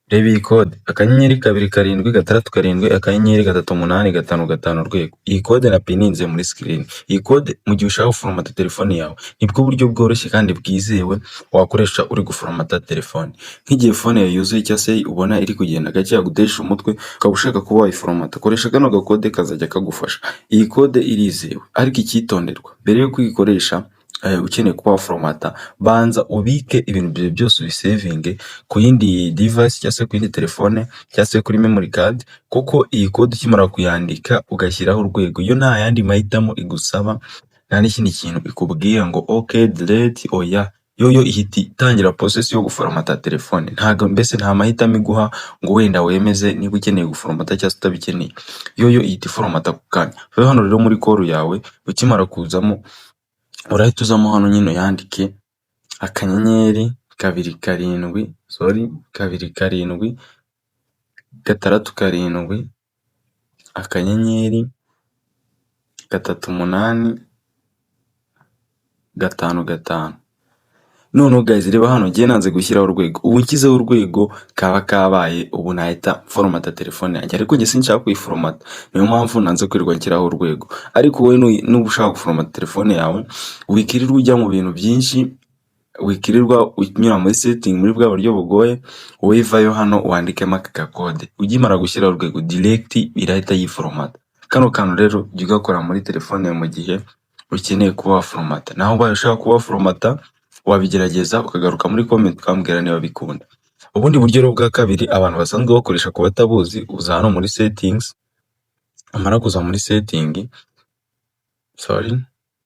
Reba iyi kode akanyenyeri 2 7 6 akanyenyeri 3 8 5 5 urwego. Iyi kode napininze muri screen. Iyi kode mu gihe ushaka guforomata telefone yawe nibwo buryo bworoshye kandi bwizewe wakoresha uri guforomata telefone. Nk'igihe phone yawe yuzuye cyangwa se ubona iri kugenda gake yagutesha umutwe ukaba ushaka kuba wayiforomata, koresha kano gakode kazajya kagufasha. Iyi kode irizewe ariko icyitonderwa mbere yo kuyikoresha ukeneye kuba waforomata, banza ubike ibintu byawe byose ubisevinge ku yindi device cyangwa se ku yindi telefone cyangwa se kuri memory card, kuko iyi kode ukimara kuyandika ugashyiraho urwego, yo nta yandi mahitamo igusaba, nta n'ikindi kintu ikubwira ngo okay delete, oya yo ihita itangira process yo guforomata telefone. Ntago mbese nta mahitamo iguha ngo wenda wemeze niba ukeneye guforomata cyangwa se utabikeneye, yo ihita iforomata ku kanya. Hano rero muri call yawe ukimara kuzamo urahita uzamo hano nyine yandike akanyenyeri 2 7 6 7 akanyenyeri 3 8 5 5. Noneho guys reba hano ngiye nanze gushyiraho urwego, ubu nshyizeho urwego kaba kabaye, ubu nahita foromata telefone yanjye, ariko njye sinshaka kuyiforomata, niyo mpamvu nanze kwirirwa nshyiraho urwego. Ariko wowe nuba ushaka guforomata telefone yawe wikirirwa ujya mu bintu byinshi, wikirirwa unyura muri setting muri bwa buryo bugoye, wowe vayo hano wandikemo aka gakode, ugimara gushyiraho urwego direct irahita yiforomata. Kano kantu rero jya ugakora muri telefone mu gihe ukeneye kuba waforomata. Naho ubaye ushaka kuba waforomata wabigerageza ukagaruka muri comment ukambwira niba bikunda. Ubundi buryo rero bwa kabiri abantu basanzwe bakoresha ku batabuzi, uza hano muri settings, amara kuza muri setting,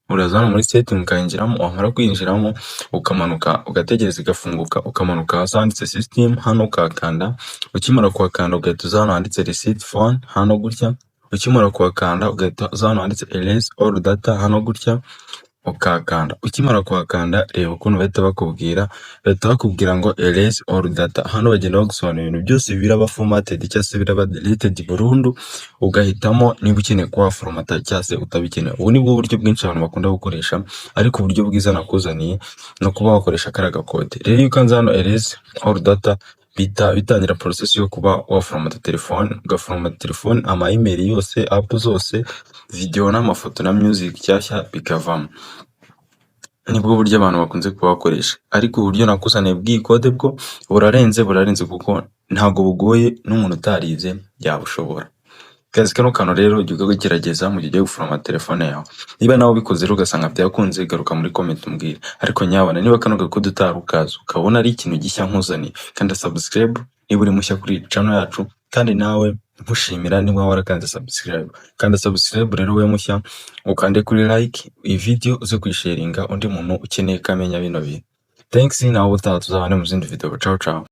uraza hano muri setting ukayinjiramo, wamara kwinjiramo ukamanuka ugategereza igafunguka, ukamanuka hasi handitse system, hano ukakanda, ukimara kuhakanda ugahita uza hano handitse receipt phone, hano gutya, ukimara kuhakanda ugahita uza hano handitse erase all data, hano gutya ukakanda. Ukimara kuhakanda reba ukuntu bahita bakubwira ngo erase all data. Hano bagenda bagusobanurira ibintu byose biraba formatted cyangwa se biraba deleted burundu, ugahitamo niba ukeneye kuba foromata cyangwa se utabikeneye. Ubu ni bwo buryo bwinshi abantu bakunda gukoresha, ariko uburyo bwiza nakuzaniye no kuba wakoresha kariya gakode. Rero iyo ukanze hano erase all data bitangira process yo kuba waforomata telefone, ugaforomata telefone, ama email yose, app zose, video n'amafoto na music cyashya bikavamo. Nibwo buryo abantu bakunze kuba bakoresha, ariko uburyo nakuzaniye bw'iyi kode bwo burarenze kuko ntago bugoye, n'umuntu utarize yabushobora. Guys kano kantu rero jya ugerageza mu gihe ugiye guforomata telefone yawe. Niba nawe ubikoze rero ugasanga byakunze, garuka muri comment umbwira. Ariko nyabona niba kano gakode utarukaza ukabona ari ikintu gishya nkuzaniye, kandi subscribe niba uri mushya kuri channel yacu, kandi nawe nkushimira niba warakanze subscribe. Kandi subscribe rero we mushya ukande kuri like iyi video uze kuyisharinga undi muntu ukeneye kamenya bino bintu. Thanks, nawe utaha tuzabane mu zindi video. Ciao ciao.